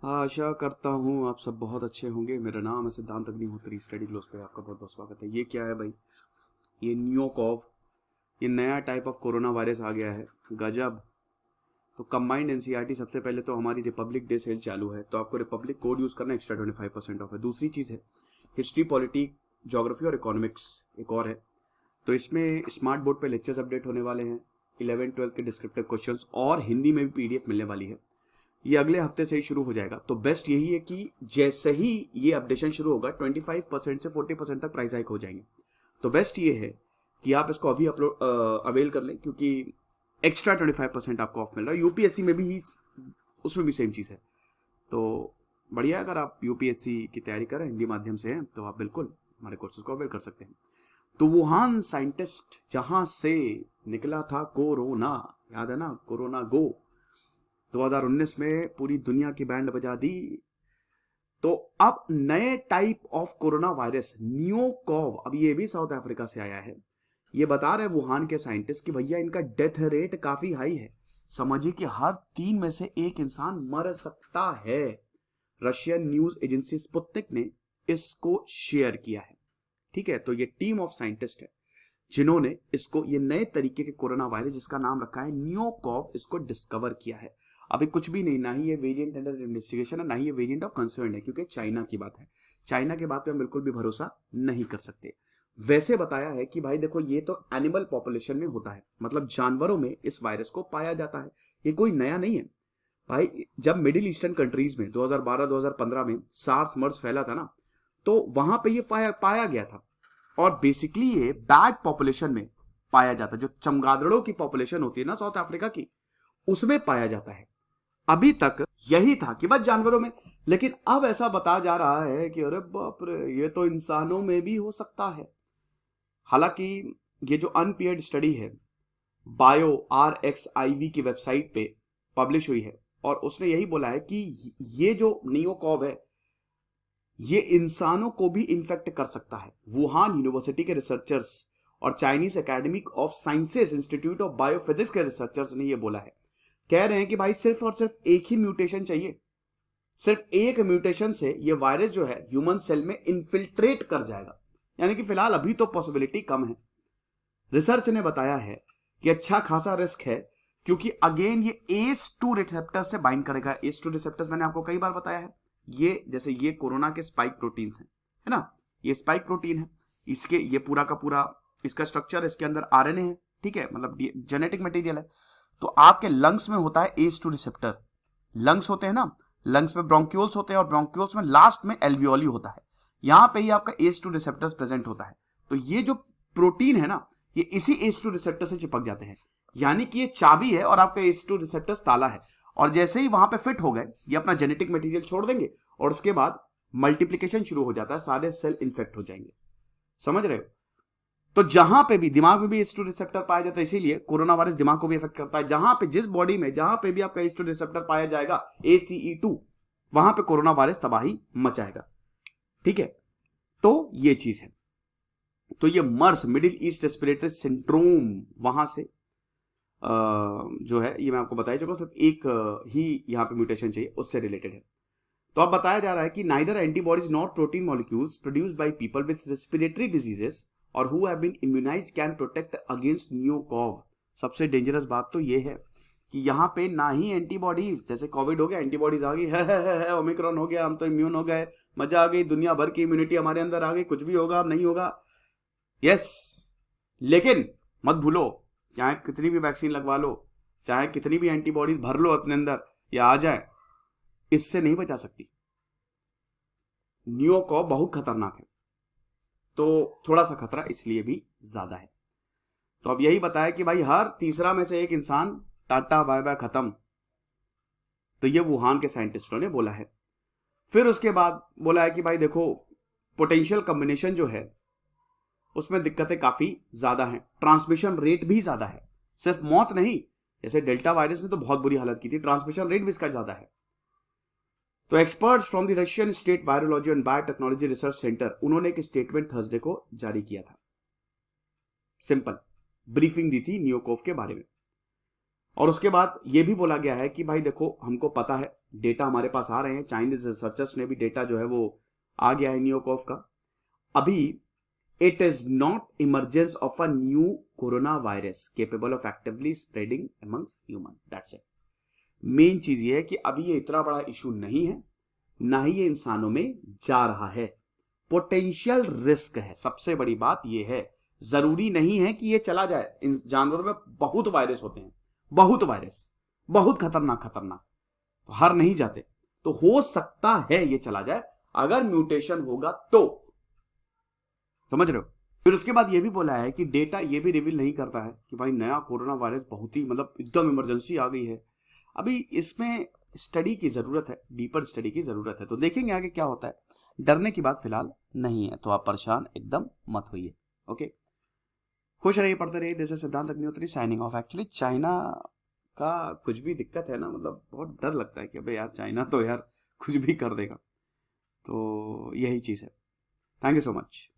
आशा करता हूँ आप सब बहुत अच्छे होंगे। मेरा नाम है सिद्धांत अग्निहोत्री। स्टडी ग्लोस पे आपका बहुत बहुत स्वागत है। ये क्या है भाई? ये न्यूकॉव, ये नया टाइप ऑफ कोरोना वायरस आ गया है। गजब। तो कंबाइंड एनसीईआरटी, सबसे पहले तो हमारी रिपब्लिक डे सेल चालू है, तो आपको रिपब्लिक कोड यूज करना, एक्स्ट्रा 25% ऑफ है। दूसरी चीज है हिस्ट्री, पॉलिटी, ज्योग्राफी और इकोनॉमिक्स एक और है। तो इसमें स्मार्ट बोर्ड पे लेक्चर्स अपडेट होने वाले हैं, 11-12 के डिस्क्रिप्टिव क्वेश्चंस, और हिंदी में भी पीडीएफ मिलने वाली है। ये अगले हफ्ते से ही शुरू हो जाएगा। तो बेस्ट यही है कि जैसे ही ये अपडेशन शुरू होगा 25% से 40% तक प्राइस हाइक हो जाएंगे। तो बेस्ट ये है कि आप इसको अभी अपलोड अवेल कर लें, क्योंकि एक्स्ट्रा 25% आपको ऑफ मिल रहा है। यूपीएससी में भी उसमें भी सेम चीज़ है। तो बढ़िया, अगर आप यूपीएससी की तैयारी करें, हिंदी माध्यम से हैं, तो आप बिल्कुल हमारे कोर्सेज को अवेल कर सकते हैं। तो वुहान साइंटिस्ट जहां से निकला था कोरोना, याद है ना, कोरोना गो, 2019 में पूरी दुनिया की बैंड बजा दी। तो अब नए टाइप ऑफ कोरोना वायरस न्यूकॉव, अब ये भी साउथ अफ्रीका से आया है। ये बता रहे वुहान के साइंटिस्ट कि भैया इनका डेथ रेट काफी हाई है। समझिए कि हर 3 में से एक इंसान मर सकता है। रशियन न्यूज एजेंसी स्पुतनिक ने इसको शेयर किया है। ठीक है, तो ये टीम ऑफ साइंटिस्ट है जिन्होंने इसको, ये नए तरीके के कोरोना वायरस जिसका नाम रखा है न्यूकॉव, इसको डिस्कवर किया है। अभी कुछ भी नहीं, ना ही ये वेरिएंट अंडर इन्वेस्टिगेशन है, ना ही ये वेरिएंट ऑफ कंसर्न है, क्योंकि चाइना की बात है। चाइना के बात पे हम बिल्कुल भी भरोसा नहीं कर सकते। वैसे बताया है कि भाई देखो, ये तो एनिमल पॉपुलेशन में होता है, मतलब जानवरों में इस वायरस को पाया जाता है। ये कोई नया नहीं है भाई। जब मिडिल ईस्टर्न कंट्रीज में 2012-2015 में सार्स मर्स फैला था ना, तो वहां पे ये पाया गया था। और बेसिकली ये बैड पॉपुलेशन में पाया जाता है। जो चमगादड़ों की पॉपुलेशन होती है ना साउथ अफ्रीका की, उसमें पाया जाता है। अभी तक यही था कि बस जानवरों में, लेकिन अब ऐसा बताया जा रहा है कि अरे बाप रे, ये तो इंसानों में भी हो सकता है। हालांकि ये जो अनपेयर्ड स्टडी है, बायो RXIV की वेबसाइट पे पब्लिश हुई है, और उसने यही बोला है कि ये जो नियोकॉव है, ये इंसानों को भी इन्फेक्ट कर सकता है। वुहान यूनिवर्सिटी के रिसर्चर्स और Chinese academic of sciences institute of biophysics के रिसर्चर्स ने ये बोला है। कह रहे हैं कि भाई सिर्फ और सिर्फ एक ही म्यूटेशन चाहिए। सिर्फ एक म्यूटेशन से ये वायरस जो है ह्यूमन सेल में इन्फिल्ट्रेट कर जाएगा। यानी कि फिलहाल अभी तो पॉसिबिलिटी कम है। रिसर्च ने बताया है कि अच्छा खासा रिस्क है, क्योंकि अगेन ये ACE2 रिसेप्टर से बाइंड करेगा। ACE2 रिसेप्टर्स मैंने आपको कई बार बताया है। ये जैसे ये कोरोना के स्पाइक प्रोटीन्स हैं, है ना, ये स्पाइक प्रोटीन है। इसके ये पूरा का पूरा इसका स्ट्रक्चर, इसके अंदर RNA है, ठीक है, मतलब जेनेटिक मटेरियल है। तो आपके लंग्स में होता है ACE2 रिसेप्टर। लंग्स होते हैं ना, लंग्स में ब्रोंक्यूल्स होते हैं, और ब्रोंक्यूल्स में लास्ट में एल्वियोली होता है। यहां पे ही आपका ACE2 रिसेप्टर्स प्रेजेंट होता है। तो ये जो प्रोटीन है ना, ये इसी ACE2 रिसेप्टर से चिपक जाते हैं। यानी कि ये चाबी है और आपका ACE2 रिसेप्टर्स ताला है। और जैसे ही वहां पे फिट हो गए, ये अपना जेनेटिक मटेरियल छोड़ देंगे, और उसके बाद मल्टीप्लीकेशन शुरू हो जाता है, सारे सेल इन्फेक्ट हो जाएंगे। समझ रहे हो? तो जहां पे भी दिमाग में भी ACE2 रिसेप्टर पाया जाता है, इसीलिए कोरोना वायरस दिमाग को भी इफेक्ट करता है। जहां पे, जिस बॉडी में जहां पे भी आपका ACE2 रिसेप्टर पाया जाएगा, ACE2, वहां पे कोरोना वायरस तबाही मचाएगा। ठीक है, तो ये चीज है। तो ये मर्स, मिडिल ईस्ट रेस्पिरेटरी सिंड्रोम, वहां से जो है, ये मैं आपको बताया चुका, सिर्फ एक ही यहाँ पे म्यूटेशन चाहिए, उससे रिलेटेड है। तो अब बताया जा रहा है कि neither antibodies not protein molecules produced by people with respiratory diseases और who have been immunized can protect against nCoV. सबसे डेंजरस बात तो ये है कि यहाँ पे ना ही एंटीबॉडीज, जैसे कोविड हो गया, एंटीबॉडीज आ गई, है ओमिक्रॉन हो गया, हम तो इम्यून हो गए, मजा आ गई, दुनिया भर की इम्यूनिटी हमारे अंदर आ गई, कुछ भी होगा अब नहीं होगा। यस, लेकिन मत भूलो, चाहे कितनी भी वैक्सीन लगवा लो, चाहे कितनी भी एंटीबॉडीज भर लो अपने अंदर या आ जाए, इससे नहीं बचा सकती। न्यूकॉव बहुत खतरनाक है, तो थोड़ा सा खतरा इसलिए भी ज्यादा है। तो अब यही बताया कि भाई हर तीसरा में से एक इंसान, टाटा बाय बाय खत्म। तो ये वुहान के साइंटिस्टों ने बोला है। फिर उसके बाद बोला है कि भाई देखो, पोटेंशियल कॉम्बिनेशन जो है उसमें दिक्कतें काफी ज्यादा हैं, ट्रांसमिशन रेट भी ज्यादा है, सिर्फ मौत नहीं। जैसे डेल्टा वायरस ने तो बहुत बुरी हालत की थी, ट्रांसमिशन रेट भी इसका ज्यादा है। तो experts from the Russian state virology and biotechnology research centre, उन्होंने एक स्टेटमेंट थर्सडे को जारी किया था। सिंपल ब्रीफिंग दी थी न्यूकॉव के बारे में। और उसके बाद ये भी बोला गया है कि भाई देखो, हमको पता है, डेटा हमारे पास आ रहे हैं, चाइनीज रिसर्चर्स ने भी डेटा जो है वो आ गया है न्यूकॉफ का। अभी it is not emergence of a new corona virus capable of actively spreading amongst human, that's it. Main चीज ये है कि अभी ये इतना बड़ा इशू नहीं है, ना ही ये इंसानों में जा रहा है, पोटेंशियल रिस्क है, सबसे बड़ी बात ये है। जरूरी नहीं है कि ये चला जाए, इन जानवरों में बहुत वायरस होते हैं, बहुत वायरस, बहुत खतरनाक खतरनाक, तो हार नहीं जाते। तो हो सकता है ये चला जाए अगर म्यूटेशन होगा तो, समझ रहे हो। फिर उसके बाद ये भी बोला है कि डेटा ये भी रिवील नहीं करता है कि भाई नया कोरोना वायरस बहुत ही मतलब एकदम इमरजेंसी आ गई है। अभी इसमें स्टडी की जरूरत है, डीपर स्टडी की जरूरत है, तो देखेंगे आगे क्या होता है। डरने की बात फिलहाल नहीं है, तो आप परेशान एकदम मत होइए। ओके, खुश रहिए, पढ़ते रहिए। दिस इज सिद्धांत Agnihotri signing off. Actually China का कुछ भी दिक्कत है ना, मतलब बहुत डर लगता है कि अबे यार चाइना तो यार कुछ भी कर देगा, तो यही चीज़ है। Thank you so much.